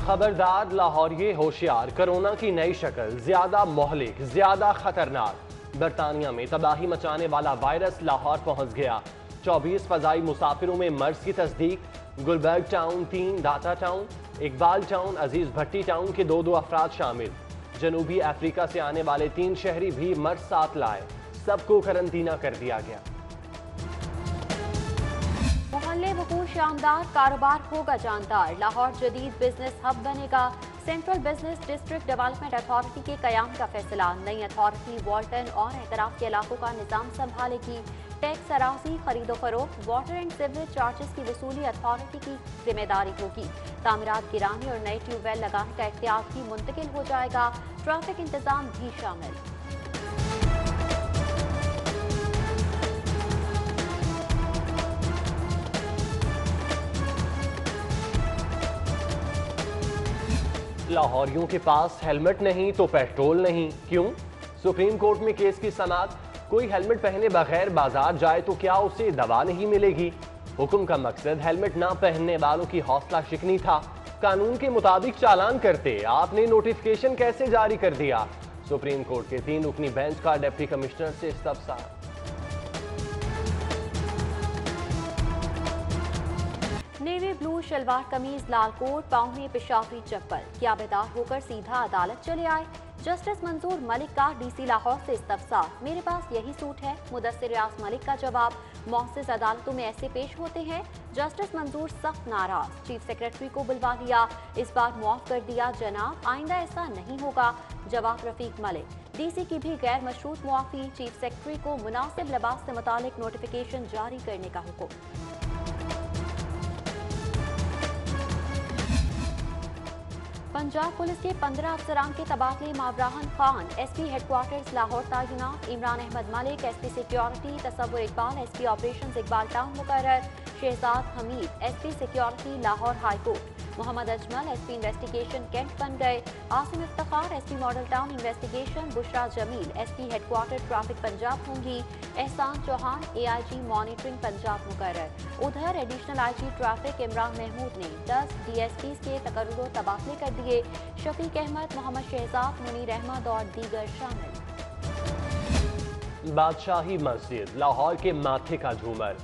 खबरदार लाहौरिये होशियार, कोरोना की नई शक्ल ज्यादा मोहलिक, ज्यादा खतरनाक। बरतानिया में तबाही मचाने वाला वायरस लाहौर पहुंच गया। 24 फजाई मुसाफिरों में मर्ज की तस्दीक। गुलबर्ग टाउन 3, दाता टाउन, इकबाल टाउन, अजीज भट्टी टाउन के दो अफराद शामिल। जनूबी अफ्रीका से आने वाले 3 शहरी भी मर्ज साथ लाए। सबको करंतना कर दिया गया। मोहल्ले वकूल शानदार, कारोबार होगा जानदार। लाहौर जदीद बिजनेस हब बनेगा। Central business district development authority के कयाम का फैसला। नई अथॉरिटी वाल्टन और एतराफ के इलाकों का निजाम संभालेगी। टैक्स अराजी, खरीदो फरोख्त, वाटर एंड सिवरेज चार्जेस की वसूली अथॉरिटी की जिम्मेदारी होगी। तामीरात गिराने और नए ट्यूबवेल लगाने का इख्तियार भी मुंतकिल हो जाएगा। ट्रैफिक इंतजाम भी शामिल। लाहौरियों के पास हेलमेट नहीं तो पेट्रोल नहीं, क्यों? सुप्रीम कोर्ट में केस की समाअत। कोई हेलमेट पहने बगैर बाजार जाए तो क्या उसे दवा नहीं मिलेगी? हुक्म का मकसद हेलमेट ना पहनने वालों की हौसला शिकनी था। कानून के मुताबिक चालान करते, आपने नोटिफिकेशन कैसे जारी कर दिया? सुप्रीम कोर्ट के 3 रुकनी बेंच का डिप्टी कमिश्नर से इस्तफसार। नेवी ब्लू शलवार कमीज, लाल कोट, पाँव में पेशावरी चप्पल। क्या बेदार होकर सीधा अदालत चले आए? जस्टिस मंजूर मलिक का डीसी लाहौर से इस्तफसार। मेरे पास यही सूट है। मुदस्सिर रियाज मलिक का जवाब, मुअज़्ज़ज़ अदालतों में ऐसे पेश होते हैं। जस्टिस मंजूर सख्त नाराज, चीफ सेक्रेटरी को बुलवा लिया। इस बार मुआफ कर दिया जनाब, आइंदा ऐसा नहीं होगा। जवाब रफीक मलिक। डीसी की भी गैर मशरूत मुआफी, चीफ सेक्रेटरी को मुनासिब लिबास से मुतालिक नोटिफिकेशन जारी करने का हुक्म। पंजाब पुलिस के 15 अफसरान के तबादले। मावराहन खान एसपी हेडक्वार्टर्स लाहौर तैनात। Imran Ahmed Malik SP security, Tasawwur Iqbal SP operations Iqbal Town मुकर्रर। Shahzad Hameed SP security Lahore high court. Mohammad Ajmal SP investigation cantt बन गए। Asim Iftikhar SP Model Town investigation. Bushra Jamil SP headquarter traffic Punjab होंगी। एहसान चौहान एआईजी मॉनिटरिंग पंजाब मुकर्रर। उधर additional IG traffic Imran Mahmood ने 10 डीएसपी के तकर्रुर तबादले कर दिए। शफीक अहमद, मोहम्मद शहजाद, मुनीर अहमद और दीगर शामिल। बादशाही मस्जिद लाहौर के माथे का झूमर।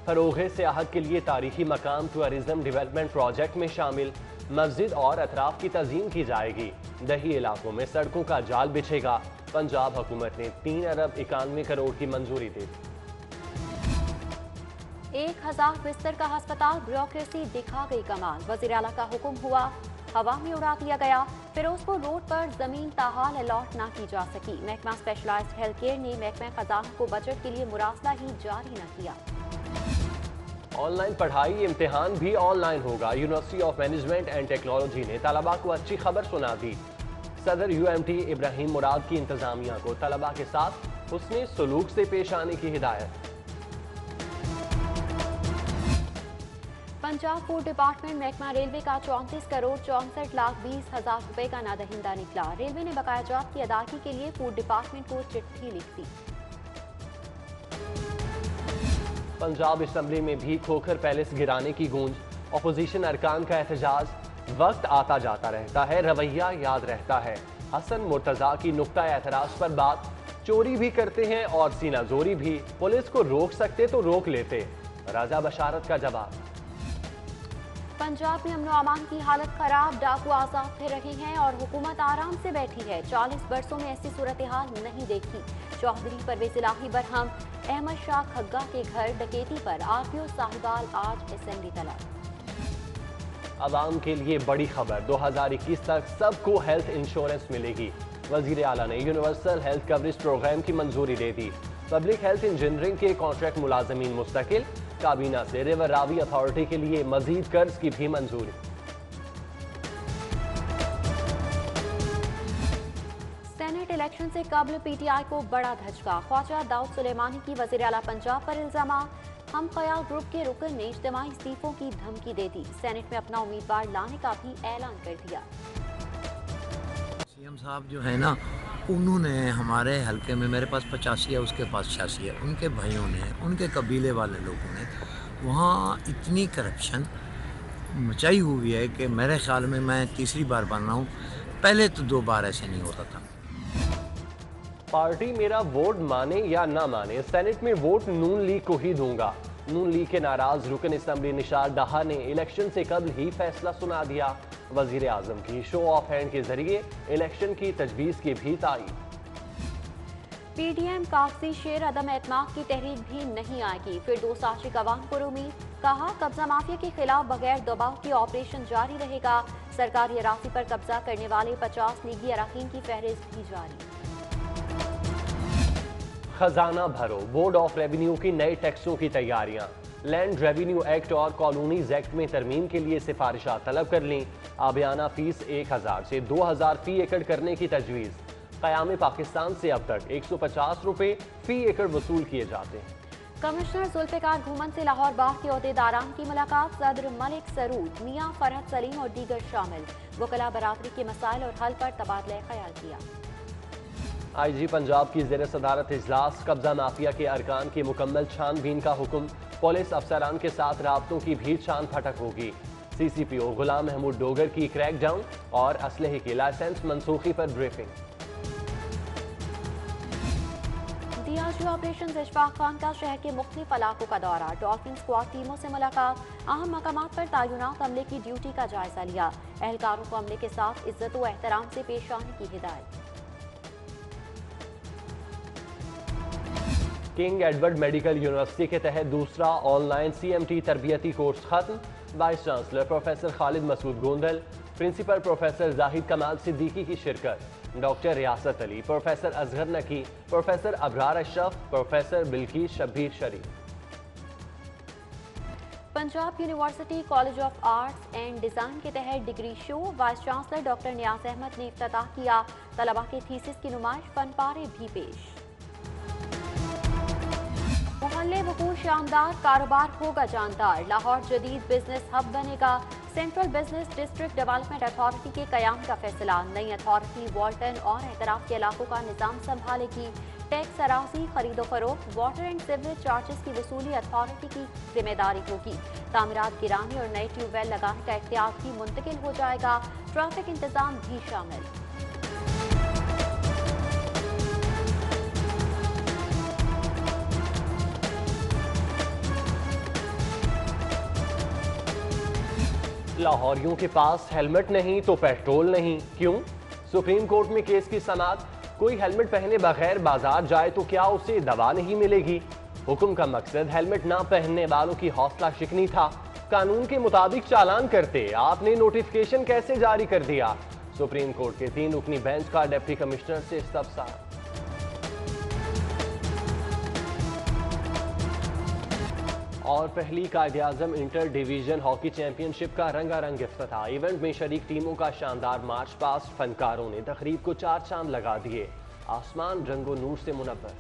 फरोग़े सियाहत के लिए तारीखी मकाम टूरिज्म डेवलपमेंट प्रोजेक्ट में शामिल। मस्जिद और अतराफ की तज़ीम की जाएगी। दही इलाकों में सड़कों का जाल बिछेगा। पंजाब हुकूमत ने 3 अरब 91 करोड़ की मंजूरी दे दी। 1000 बिस्तर का अस्पताल, ब्यूरोक्रेसी दिखा गई कमाल। वज़ीर आला का हुक्म हुआ, हवा में उड़ा दिया गया। फिरोजपुर रोड पर जमीन ताहाल अलॉट ना की जा सकी। महकमा स्पेशलाइज्ड हेल्थ केयर ने महकमा खजाना को बजट के लिए मुरासला ही जारी न किया। ऑनलाइन पढ़ाई, इम्तिहान भी ऑनलाइन होगा। University of management and technology ने तलबा को अच्छी खबर सुना दी। सदर यूएमटी इब्राहिम मुराद की इंतजामिया को तलबा के साथ हुस्ने सलूक से पेश आने की हिदायत। पंजाब फूड डिपार्टमेंट महकमा रेलवे का 34 करोड़ 64 लाख 20 हजार रुपए का नादहिंदा निकला। रेलवे ने बकाया जात की अदायगी के लिए फूड डिपार्टमेंट को चिट्ठी लिख दी। पंजाब असम्बली में भी खोखर पैलेस गिराने की गूंज। अपोजिशन अरकान का एहतजाज। वक्त आता जाता रहता है, रवैया याद रहता है। हसन मुर्तजा की नुक्ता एतराज पर बात। चोरी भी करते हैं और सीना जोरी भी। पुलिस को रोक सकते तो रोक लेते। राजा बशारत का जवाब। पंजाब में अमनो अमान की हालत खराब। डाकू आजाद फिर रहे हैं और हुकूमत आराम से बैठी है। 40 बरसों में ऐसी सूरत हाल नहीं देखी। चौधरी परवेज इलाही बरहम। अहमद शाह खग्गा के घर डकैती पर आरटीओ साहिबाल आज असेंबली तलब। आवाम के लिए बड़ी खबर, 2021 तक सबको हेल्थ इंश्योरेंस मिलेगी। वजीर आला ने यूनिवर्सल हेल्थ कवरेज प्रोग्राम की मंजूरी दे दी। पब्लिक हेल्थ इंजीनियरिंग के कॉन्ट्रैक्ट मुलाजमीन मुस्तकिल। काबीना से रिवर रावी अथॉरिटी के लिए मजीद कर्ज की भी मंजूरी। सेनेट इलेक्शन से कबल पीटीआई को बड़ा धचका। ख्वाजा दाऊद सुलेमानी की वजीर आला पंजाब पर इल्जाम। हम ख्याल ग्रुप के रुकन ने इज्तिमाई इस्तीफों की धमकी दे दी। सेनेट में अपना उम्मीदवार लाने का भी ऐलान कर दिया। सीएम साहब जो है ना, उन्होंने हमारे हलके में, मेरे पास 85 है, उसके पास 86 है, उनके भाइयों ने, उनके कबीले वाले लोगों ने, वहाँ इतनी करप्शन, मचाई हुई है कि मेरे ख्याल में मैं तीसरी बार बन रहा हूँ, पहले तो 2 बार ऐसे नहीं होता था। पार्टी मेरा वोट माने या ना माने, सेनेट में वोट नून लीग को ही दूंगा। नून लीग के नाराज रुकन असम्बली निशार डाहा ने इलेक्शन से कबल ही फैसला सुना दिया। वजीर आजम की शो ऑफ हैंड के जरिए इलेक्शन की तजवीज़ की भी तारीफ। पीडीएम कागजी शेर अदम एतमाद की तहरीक भी नहीं आएगी, फिर दो साशिक अवाम पर उम्मीद। कहा कब्जा माफिया के खिलाफ बगैर दबाव के ऑपरेशन जारी रहेगा। सरकारी अराजी पर कब्जा करने वाले 50 लीगी अरकान की फहरिस्त भी जारी। खजाना भरो, बोर्ड ऑफ रेवेन्यू की नए टैक्सों की तैयारियां। लैंड रेवेन्यू एक्ट और कॉलोनीज एक्ट में तरमीम के लिए सिफारिशात तलब कर लीं। आबियाना फीस 1000 से 2000 फी एकड़ करने की तजवीज़। क़याम पाकिस्तान से अब तक 150 रुपए फी एकड़ वसूल किए जाते हैं। कमिश्नर जुल्फ़िकार घूमन से लाहौर बाग के ओहदेदारान की मुलाकात। सदर मलिक सरूद, मियां फरहत सलीम और दीगर शामिल। वकला बरादरी के मसाइल और हल पर तबादला ख्याल किया। IG पंजाब की ज़ेर सदारत इजलास। कब्जा माफिया के अरकान की मुकम्मल छानबीन का हुक्म। पुलिस अफसरान के साथ राब्तों की भी छान फटक होगी। CCPO गुलाम महमूद डोगर की क्रैकडाउन और असलहे की लाइसेंस मनसूखी पर briefing. DRG operation Ishfaq Khan का शहर के मुख्तलिफ इलाकों का दौरा। डॉल्फिन स्क्वाड टीमों से मुलाकात। अहम मकामात पर तैनात अमले की ड्यूटी का जायजा लिया। एहलकारों को अमले के साथ इज्जत व एहतराम से पेश आने की हिदायत। किंग एडवर्ड मेडिकल यूनिवर्सिटी के तहत दूसरा ऑनलाइन CMT तरबियती कोर्स खत्म। Vice chancellor professor Khalid Masood Gondal, principal professor Zahid Kamal Siddiqui की शिरकत। डॉक्टर रियासत Ali, professor Asghar Naqi, professor Abrar Ashraf, professor Bilquis Shabbir Sharif. Punjab University College of Arts and Design के तहत degree show. Vice chancellor doctor Niaz Ahmed ने इफ्तिताह किया। तलबा के थीसिस की नुमाइश, फनपारे भी पेश। मोहल्ले वकूल शानदार, कारोबार होगा जानदार। लाहौर जदीद बिजनेस हब बनेगा। Central business district development authority के कयाम का फैसला। नई अथॉरिटी वाल्टन और एहतराफ के इलाकों का निजाम संभालेगी। टैक्स अराजी, खरीदो फरोख्त, वाटर एंड सीवरेज चार्जेस की वसूली अथॉरिटी की जिम्मेदारी होगी। तामीरात गिराने और नए ट्यूबवेल लगाने का इख्तियार भी मुंतकिल हो जाएगा। ट्रैफिक इंतजाम भी शामिल। लाहौरियों के पास हेलमेट नहीं तो पेट्रोल नहीं, क्यों? सुप्रीम कोर्ट में केस की समाअत। कोई हेलमेट पहने बगैर बाजार जाए तो क्या उसे दवा नहीं मिलेगी? हुक्म का मकसद हेलमेट ना पहनने वालों की हौसला शिकनी था। कानून के मुताबिक चालान करते, आपने नोटिफिकेशन कैसे जारी कर दिया? सुप्रीम कोर्ट के 3 रुकनी बेंच का डिप्टी कमिश्नर से इस्तफसार। और पहली Quaid-e-Azam inter division hockey championship का रंगारंग इफ्तिताह। इवेंट में शरीक टीमों का शानदार मार्च पास्ट। फनकारों ने तकरीब को 4 चांद लगा दिए। आसमान रंगो नूर से मुनव्वर।